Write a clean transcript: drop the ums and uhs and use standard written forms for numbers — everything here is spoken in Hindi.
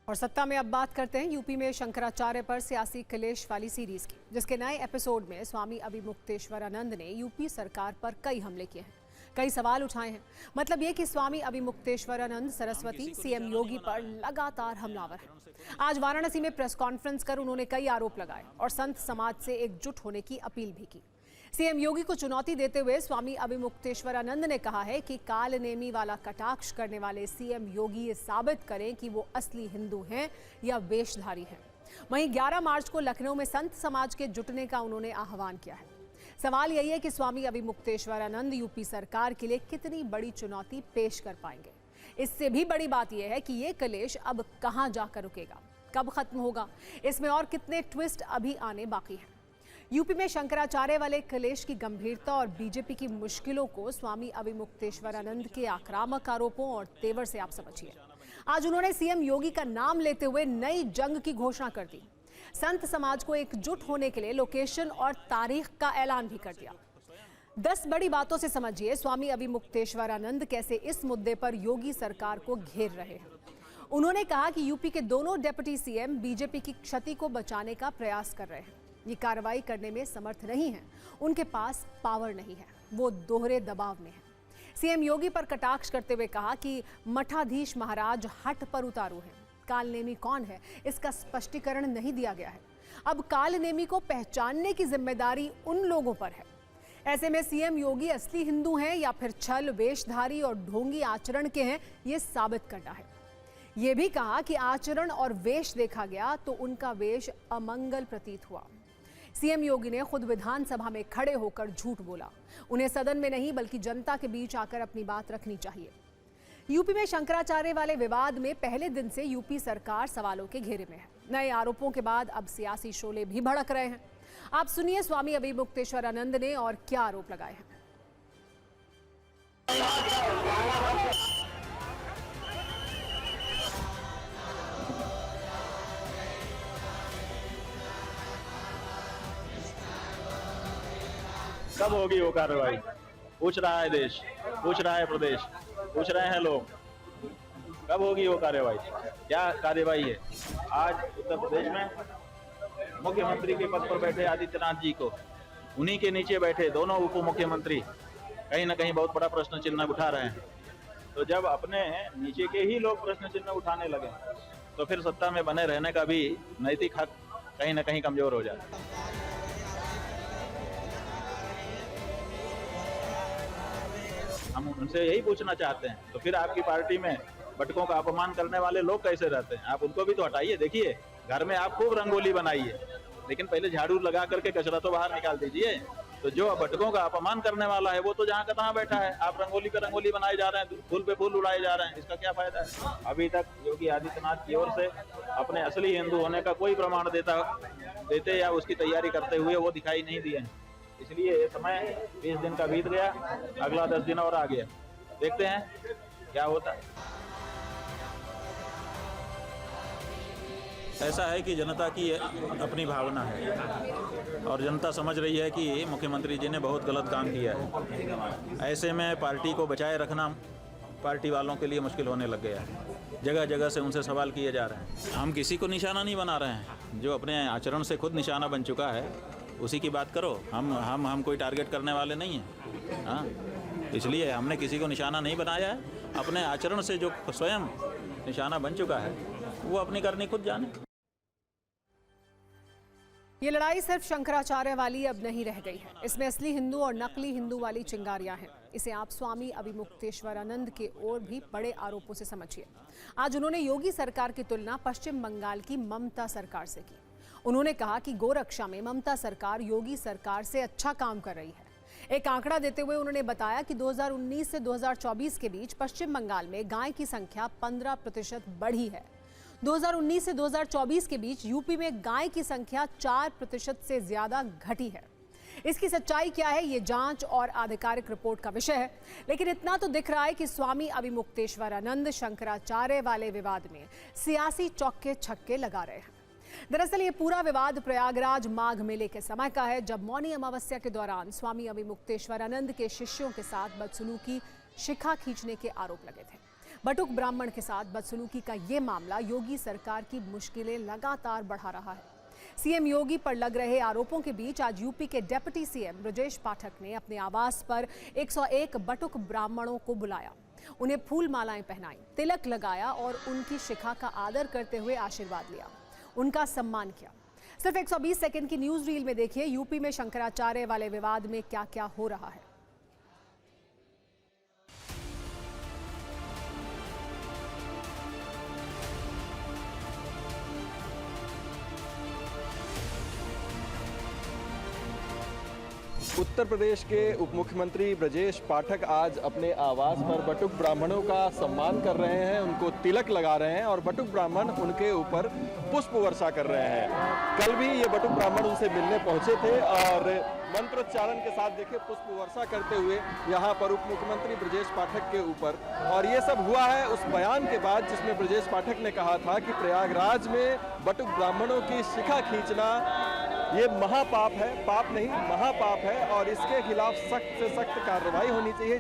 और सत्ता में अब बात करते हैं यूपी में शंकराचार्य पर सियासी कलेश वाली सीरीज की, जिसके नए एपिसोड में स्वामी अभिमुक्तेश्वरानंद ने यूपी सरकार पर कई हमले किए हैं, कई सवाल उठाए हैं। मतलब ये कि स्वामी अभिमुक्तेश्वरानंद सरस्वती सीएम योगी पर लगातार हमलावर हैं। आज वाराणसी में प्रेस कॉन्फ्रेंस कर उन्होंने कई आरोप लगाए और संत समाज से एकजुट होने की अपील भी की। सीएम योगी को चुनौती देते हुए स्वामी अभिमुक्तेश्वरानंद ने कहा है कि कालनेमी वाला कटाक्ष करने वाले सीएम योगी ये साबित करें कि वो असली हिंदू हैं या वेशधारी हैं। वहीं 11 मार्च को लखनऊ में संत समाज के जुटने का उन्होंने आह्वान किया है। सवाल यही है कि स्वामी अभिमुक्तेश्वरानंद यूपी सरकार के लिए कितनी बड़ी चुनौती पेश कर पाएंगे। इससे भी बड़ी बात यह है कि ये कलेश अब कहां जाकर रुकेगा, कब खत्म होगा, इसमें और कितने ट्विस्ट अभी आने बाकी हैं। यूपी में शंकराचार्य वाले कलेश की गंभीरता और बीजेपी की मुश्किलों को स्वामी अभिमुक्तेश्वरानंद के आक्रामक आरोपों और तेवर से आप समझिए। आज उन्होंने सीएम योगी का नाम लेते हुए नई जंग की घोषणा कर दी। संत समाज को एकजुट होने के लिए लोकेशन और तारीख का ऐलान भी कर दिया। 10 बड़ी बातों से समझिए स्वामी अभिमुक्तेश्वरानंद कैसे इस मुद्दे पर योगी सरकार को घेर रहे हैं। उन्होंने कहा कि यूपी के दोनों डिप्टी सीएम बीजेपी की क्षति को बचाने का प्रयास कर रहे हैं। ये कार्रवाई करने में समर्थ नहीं है, उनके पास पावर नहीं है, वो दोहरे दबाव में है। सीएम योगी पर कटाक्ष करते हुए कहा कि मठाधीश महाराज हट पर उतारू हैं। कालनेमी कौन है, इसका स्पष्टीकरण नहीं दिया गया है। अब कालनेमी को पहचानने की जिम्मेदारी उन लोगों पर है। ऐसे में सीएम योगी असली हिंदू हैं या फिर छल, वेशधारी और ढोंगी आचरण के हैं, ये साबित करना है। ये भी कहा कि आचरण और वेश देखा गया तो उनका वेश अमंगल प्रतीत हुआ। सीएम योगी ने खुद विधानसभा में खड़े होकर झूठ बोला। उन्हें सदन में नहीं बल्कि जनता के बीच आकर अपनी बात रखनी चाहिए। यूपी में शंकराचार्य वाले विवाद में पहले दिन से यूपी सरकार सवालों के घेरे में है। नए आरोपों के बाद अब सियासी शोले भी भड़क रहे हैं। आप सुनिए स्वामी अभिमुक्तेश्वरानंद ने और क्या आरोप लगाए हैं। कब होगी वो कार्रवाई? पूछ रहा है देश, पूछ रहा है प्रदेश, पूछ रहे हैं लोग, कब होगी वो कार्रवाई? क्या कार्रवाई है? आज उत्तर प्रदेश में मुख्यमंत्री के पद पर बैठे आदित्यनाथ जी को, उन्हीं के नीचे बैठे दोनों उप मुख्यमंत्री कहीं ना कहीं बहुत बड़ा प्रश्न चिन्ह उठा रहे हैं। तो जब अपने नीचे के ही लोग प्रश्न चिन्ह उठाने लगे तो फिर सत्ता में बने रहने का भी नैतिक हक कहीं ना कहीं कमजोर हो जाता है। हम उनसे यही पूछना चाहते हैं, तो फिर आपकी पार्टी में बटकों का अपमान करने वाले लोग कैसे रहते हैं? आप उनको भी तो हटाइए। देखिए, घर में आप खूब रंगोली बनाइए, लेकिन पहले झाड़ू लगा करके कचरा तो बाहर निकाल दीजिए। तो जो बटकों का अपमान करने वाला है वो तो जहाँ का तहाँ बैठा है। आप रंगोली पे रंगोली बनाए जा रहे हैं, फूल पे फूल उड़ाए जा रहे हैं, इसका क्या फायदा है? अभी तक योगी आदित्यनाथ की ओर से अपने असली हिंदू होने का कोई प्रमाण देते या उसकी तैयारी करते हुए वो दिखाई नहीं दिए हैं। इसलिए ये समय 20 दिन का बीत गया, अगला 10 दिन और आ गया। देखते हैं क्या होता है। ऐसा है कि जनता की अपनी भावना है और जनता समझ रही है कि मुख्यमंत्री जी ने बहुत गलत काम किया है। ऐसे में पार्टी को बचाए रखना पार्टी वालों के लिए मुश्किल होने लग गया है। जगह जगह से उनसे सवाल किए जा रहे हैं। हम किसी को निशाना नहीं बना रहे हैं। जो अपने आचरण से खुद निशाना बन चुका है उसी की बात करो। हम कोई टारगेट करने वाले नहीं हैं। हाँ, इसलिए हमने किसी को निशाना नहीं बनाया है। अपने आचरण से जो स्वयं निशाना बन चुका है वो अपनी करनी खुद जाने। ये लड़ाई सिर्फ शंकराचार्य वाली अब नहीं रह गई है। इसमें असली हिंदू और नकली हिंदू वाली चिंगारियां हैं। इसे आप स्वामी अभिमुक्तेश्वरानंद के और भी बड़े आरोपों से समझिए। आज उन्होंने योगी सरकार की तुलना पश्चिम बंगाल की ममता सरकार से की। उन्होंने कहा कि गोरक्षा में ममता सरकार योगी सरकार से अच्छा काम कर रही है। एक आंकड़ा देते हुए उन्होंने बताया कि 2019 से 2024 के बीच पश्चिम बंगाल में गाय की संख्या 15% बढ़ी है। 2019 से 2024 के बीच यूपी में गाय की संख्या 4% से ज्यादा घटी है। इसकी सच्चाई क्या है, ये जांच और आधिकारिक रिपोर्ट का विषय है। लेकिन इतना तो दिख रहा है कि स्वामी अभिमुक्तेश्वरानंद शंकराचार्य वाले विवाद में सियासी चौके छक्के लगा रहे हैं। दरअसल ये पूरा विवाद प्रयागराज माघ मेले के समय का है, जब मौनी अमावस्या के दौरान स्वामी अभिमुक्तेश्वरानंद के शिष्यों के साथ बदसलूकी, शिखा खींचने के आरोप लगे थे। बटुक ब्राह्मण के साथ बदसलूकी का ये मामला योगी सरकार की मुश्किलें लगातार बढ़ा रहा है। सीएम योगी पर लग रहे आरोपों के बीच आज यूपी के डिप्टी सीएम ब्रजेश पाठक ने अपने आवास पर 101 बटुक ब्राह्मणों को बुलाया, उन्हें फूल मालाएं पहनाई, तिलक लगाया और उनकी शिखा का आदर करते हुए आशीर्वाद लिया, उनका सम्मान किया। सिर्फ 120 सेकंड की न्यूज रील में देखिए यूपी में शंकराचार्य वाले विवाद में क्या क्या हो रहा है। उत्तर प्रदेश के उप मुख्यमंत्री ब्रजेश पाठक आज अपने आवास पर बटुक ब्राह्मणों का सम्मान कर रहे हैं, उनको तिलक लगा रहे हैं और बटुक ब्राह्मण उनके ऊपर पुष्प वर्षा कर रहे हैं। कल भी ये बटुक ब्राह्मण उनसे मिलने पहुंचे थे और मंत्रोच्चारण के साथ देखिए पुष्प वर्षा करते हुए यहाँ पर उप मुख्यमंत्री ब्रजेश पाठक के ऊपर। और ये सब हुआ है उस बयान के बाद जिसमें ब्रजेश पाठक ने कहा था कि प्रयागराज में बटुक ब्राह्मणों की शिखा खींचना ये महापाप है, पाप नहीं महापाप है और इसके खिलाफ सख्त से सख्त कार्रवाई होनी चाहिए।